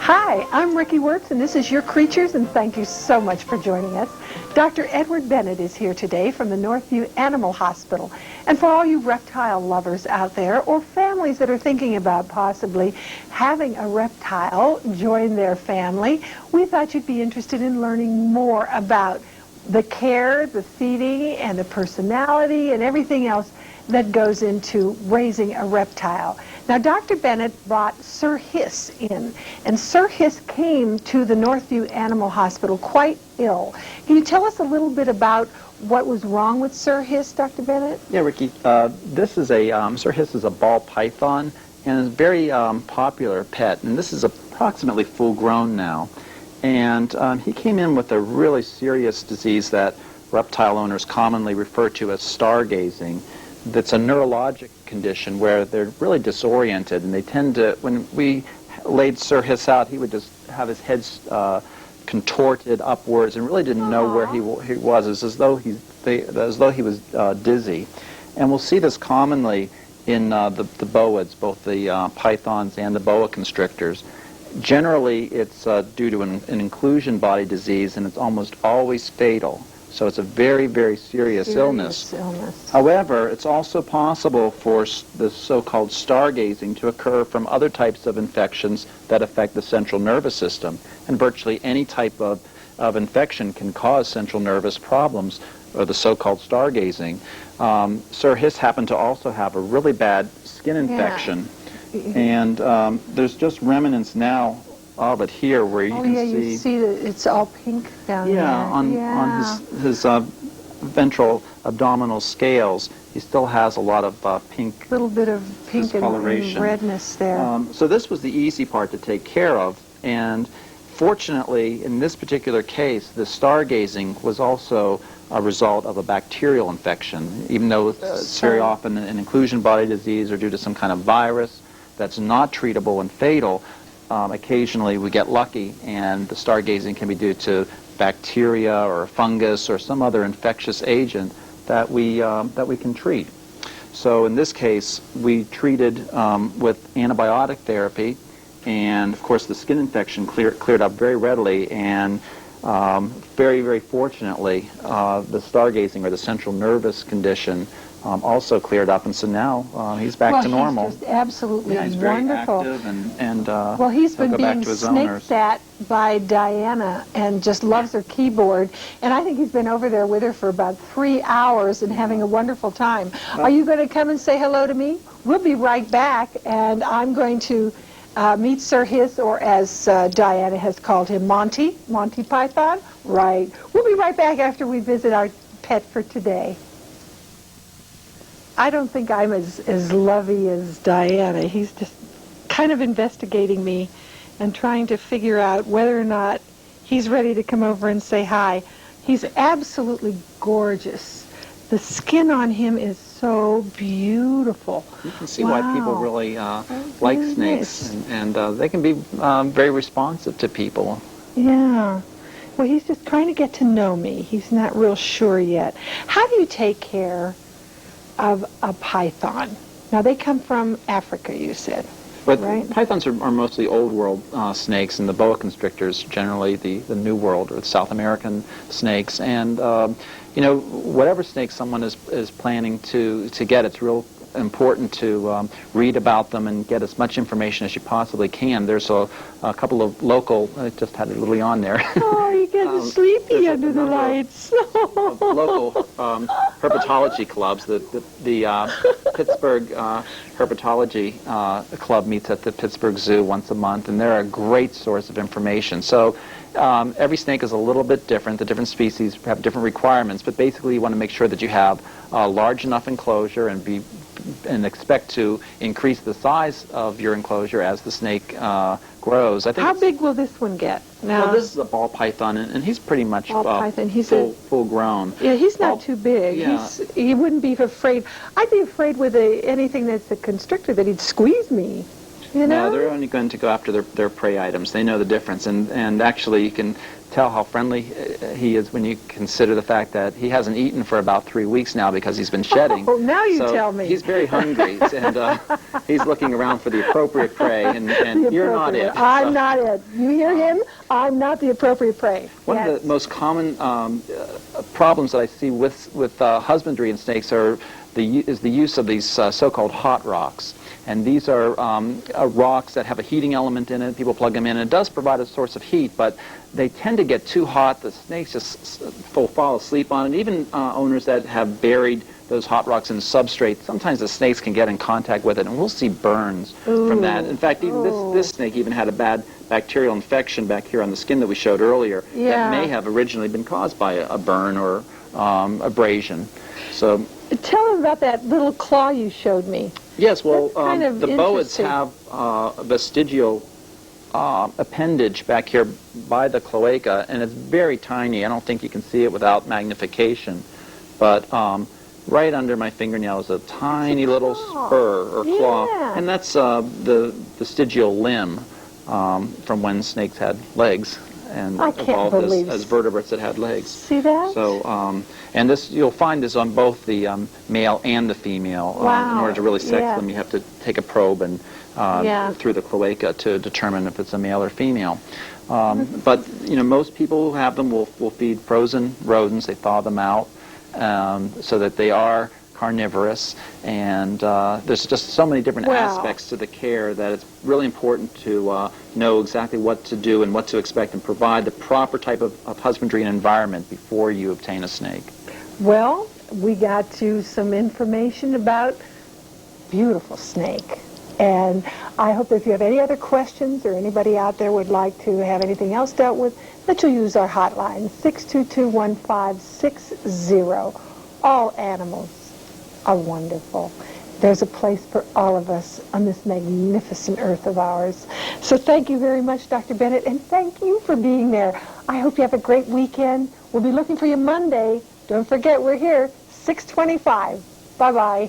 Hi, I'm Ricky Wirtz, and this is Your Creatures, and thank you so much for joining us. Dr. Edward Bennett is here today from the Northview Animal Hospital. And for all you reptile lovers out there, or families that are thinking about possibly having a reptile join their family, we thought you'd be interested in learning more about the care, the feeding, and the personality, and everything else that goes into raising a reptile. Now, Dr. Bennett brought Sir Hiss in, and Sir Hiss came to the Northview Animal Hospital quite ill. Can you tell us a little bit about what was wrong with Sir Hiss, Dr. Bennett? Yeah, Ricky, this is a, Sir Hiss is a ball python, and is a very popular pet, and this is approximately full grown now. And he came in with a really serious disease that reptile owners commonly refer to as stargazing. That's a neurologic condition where they're really disoriented, and they tend to, when we laid Sir Hiss out, he would just have his head contorted upwards and really didn't know where he was. It's as though he was dizzy. And we'll see this commonly in the boas, both the pythons and the boa constrictors. Generally, it's due to an inclusion body disease, and it's almost always fatal. So it's a very, very serious illness. However, it's also possible for the so-called stargazing to occur from other types of infections that affect the central nervous system. And virtually any type of infection can cause central nervous problems, or the so-called stargazing. Sir Hiss happened to also have a really bad skin infection. Yeah. And there's just remnants now of it here where you can see... you see that it's all pink down there. On his ventral abdominal scales, he still has a lot of pink little bit of pink discoloration. And redness there. So this was the easy part to take care of, and fortunately, in this particular case, the stargazing was also a result of a bacterial infection, even though it's very often an inclusion body disease or due to some kind of virus that's not treatable and fatal. Occasionally we get lucky, and the stargazing can be due to bacteria or fungus or some other infectious agent that we can treat. So in this case, we treated with antibiotic therapy, and of course the skin infection cleared up very readily, and very, very fortunately, the stargazing, or the central nervous condition, also cleared up, and so now he's back to normal. He's just absolutely he's wonderful. Very active, and well, he's been being snaked at by Diana and just loves her keyboard, and I think he's been over there with her for about 3 hours and having a wonderful time. Are you going to come and say hello to me? We'll be right back, and I'm going to meet Sir Hiss, or as Diana has called him, Monty Python. Right. We'll be right back after we visit our pet for today. I don't think I'm as lovey as Diana. He's just kind of investigating me and trying to figure out whether or not he's ready to come over and say hi. He's absolutely gorgeous. The skin on him is so beautiful. You can see why people really like snakes, and they can be very responsive to people. Yeah. Well, he's just trying to get to know me. He's not real sure yet. How do you take care of a python? Now, they come from Africa, you said, but right? Pythons are mostly old world snakes, and the boa constrictors generally the new world, or the South American snakes. And you know, whatever snake someone is planning to get, it's real important to read about them and get as much information as you possibly can. There's a couple of local, I just had it literally on there. Oh, you get sleepy under the lights. Of local herpetology clubs. The Pittsburgh Herpetology Club meets at the Pittsburgh Zoo once a month, and they're a great source of information. So every snake is a little bit different. The different species have different requirements, but basically you want to make sure that you have a large enough enclosure and expect to increase the size of your enclosure as the snake grows. I think. How big will this one get? Now, well, this is a ball python, and he's pretty much full grown. Yeah, he's not too big. Yeah. He wouldn't be afraid. I'd be afraid with anything that's a constrictor that he'd squeeze me. you know? No, they're only going to go after their prey items. They know the difference, and actually you can tell how friendly he is when you consider the fact that he hasn't eaten for about 3 weeks now because he's been shedding. Oh, now you so tell me. He's very hungry, and he's looking around for the appropriate prey, and you're not it. I'm not it. You hear him? I'm not the appropriate prey. One of the most common problems that I see with husbandry in snakes is the use of these so-called hot rocks. And these are rocks that have a heating element in it. People plug them in, and it does provide a source of heat, but they tend to get too hot. The snakes just fall asleep on it. Even owners that have buried those hot rocks in substrate, sometimes the snakes can get in contact with it, and we'll see burns from that. In fact, even this snake even had a bad bacterial infection back here on the skin that we showed earlier that may have originally been caused by a burn or abrasion. So, tell them about that little claw you showed me. yes, well, kind of the boas interesting. have a vestigial appendage back here by the cloaca, and it's very tiny. I don't think you can see it without magnification, but right under my fingernail is a tiny little spur or claw, Yeah. and that's the vestigial limb from when snakes had legs and I can't evolved believe as vertebrates that had legs. See that? So, and this you'll find this on both the male and the female. Wow. In order to really sex Yeah. them, you have to take a probe and through the cloaca to determine if it's a male or female. But most people who have them will feed frozen rodents. They thaw them out so that they are carnivorous, and there's just so many different aspects to the care that it's really important to know exactly what to do and what to expect and provide the proper type of husbandry and environment before you obtain a snake. Well, we got you some information about beautiful snake. And I hope that if you have any other questions or anybody out there would like to have anything else dealt with, that you'll use our hotline, 622-1560. All animals are wonderful. There's a place for all of us on this magnificent earth of ours. So thank you very much, Dr. Bennett, and thank you for being there. I hope you have a great weekend. We'll be looking for you Monday. Don't forget, we're here, 6:25. Bye-bye.